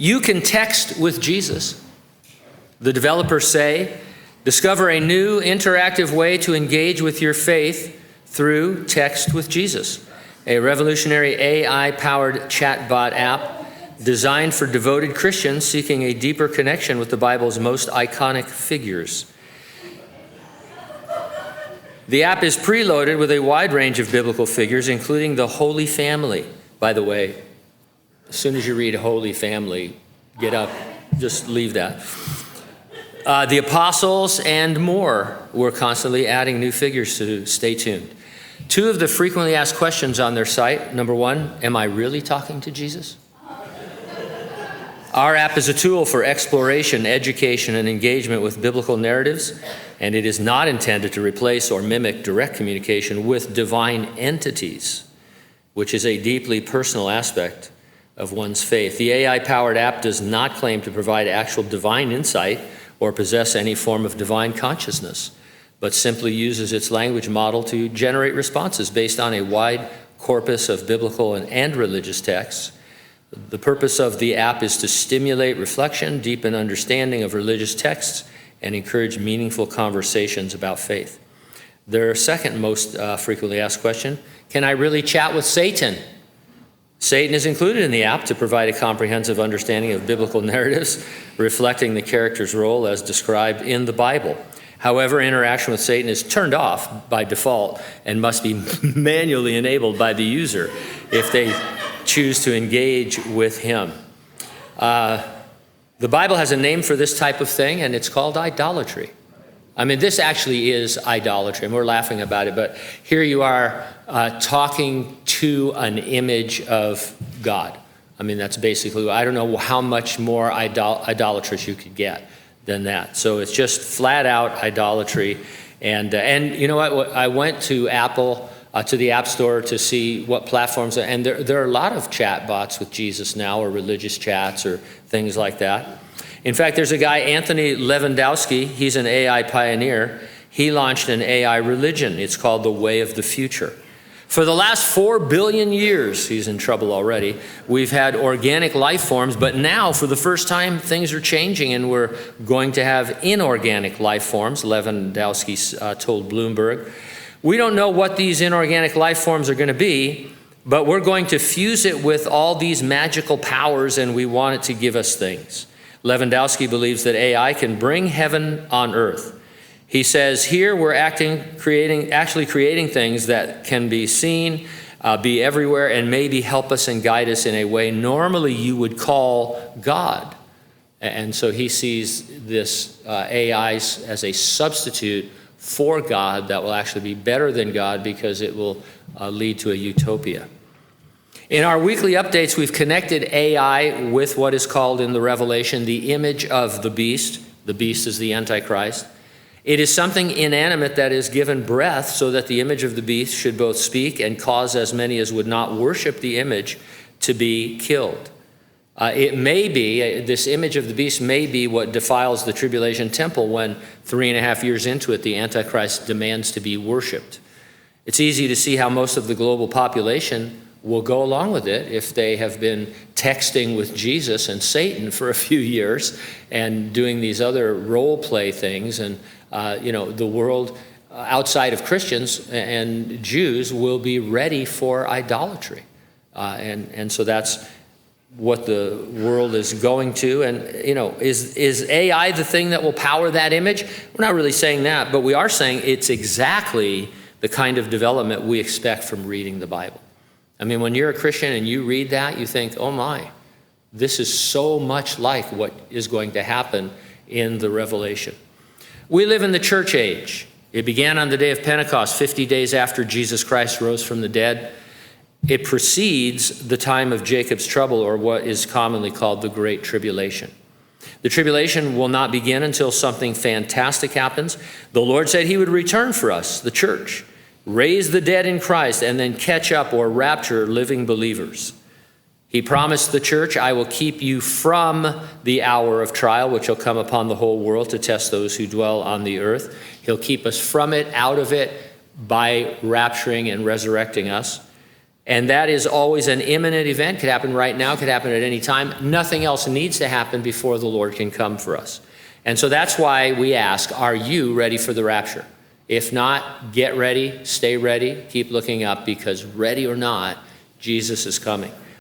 You can text with Jesus. The developers say, discover a new interactive way to engage with your faith through Text with Jesus, a revolutionary AI-powered chatbot app designed for devoted Christians seeking a deeper connection with the Bible's most iconic figures. The app is preloaded with a wide range of biblical figures, including the Holy Family. By the way, as soon as you read Holy Family, get up, just leave that. The apostles and more. We're constantly adding new figures, so stay tuned. 2 of the frequently asked questions on their site. Number 1, am I really talking to Jesus? Our app is a tool for exploration, education, and engagement with biblical narratives, and it is not intended to replace or mimic direct communication with divine entities, which is a deeply personal aspect of one's faith. The AI-powered app does not claim to provide actual divine insight or possess any form of divine consciousness, but simply uses its language model to generate responses based on a wide corpus of biblical and religious texts. The purpose of the app is to stimulate reflection, deepen understanding of religious texts, and encourage meaningful conversations about faith. Their second most frequently asked question, can I really chat with Satan? Satan is included in the app to provide a comprehensive understanding of biblical narratives, reflecting the character's role as described in the Bible. However, interaction with Satan is turned off by default and must be manually enabled by the user if they choose to engage with him. The Bible has a name for this type of thing, and it's called idolatry. I mean, this actually is idolatry, and we're laughing about it, but here you are talking to an image of God. I mean, that's basically, I don't know how much more idolatrous you could get than that. So it's just flat out idolatry. And you know what? I went to Apple, to the App Store to see what platforms, and there are a lot of chat bots with Jesus now, or religious chats or things like that. In fact, there's a guy, Anthony Levandowski, he's an AI pioneer. He launched an AI religion. It's called the Way of the Future. For the last 4 billion years, he's in trouble already, we've had organic life forms, but now for the first time things are changing and we're going to have inorganic life forms, Lewandowski told Bloomberg. We don't know what these inorganic life forms are going to be, but we're going to fuse it with all these magical powers and we want it to give us things. Lewandowski believes that AI can bring heaven on earth. He says, here we're actually creating things that can be seen, be everywhere, and maybe help us and guide us in a way normally you would call God. And so he sees this AI as a substitute for God that will actually be better than God because it will lead to a utopia. In our weekly updates, we've connected AI with what is called in the Revelation the image of the beast. The beast is the Antichrist. It is something inanimate that is given breath so that the image of the beast should both speak and cause as many as would not worship the image to be killed. It may be, this image of the beast may be what defiles the tribulation temple when 3.5 years into it, the Antichrist demands to be worshiped. It's easy to see how most of the global population will go along with it if they have been texting with Jesus and Satan for a few years and doing these other role play things. And, the world outside of Christians and Jews will be ready for idolatry. And so that's what the world is going to. And, is AI the thing that will power that image? We're not really saying that, but we are saying it's exactly the kind of development we expect from reading the Bible. I mean, when you're a Christian and you read that, you think, oh my, this is so much like what is going to happen in the Revelation. We live in the church age. It began on the day of Pentecost, 50 days after Jesus Christ rose from the dead. It precedes the time of Jacob's trouble, or what is commonly called the Great Tribulation. The tribulation will not begin until something fantastic happens. The Lord said he would return for us, the church, raise the dead in Christ, and then catch up or rapture living believers. He promised the church, I will keep you from the hour of trial, which will come upon the whole world to test those who dwell on the earth. He'll keep us from it, out of it, by rapturing and resurrecting us. And that is always an imminent event. Could happen right now, could happen at any time. Nothing else needs to happen before the Lord can come for us. And so that's why we ask, are you ready for the rapture? If not, get ready, stay ready, keep looking up, because ready or not, Jesus is coming.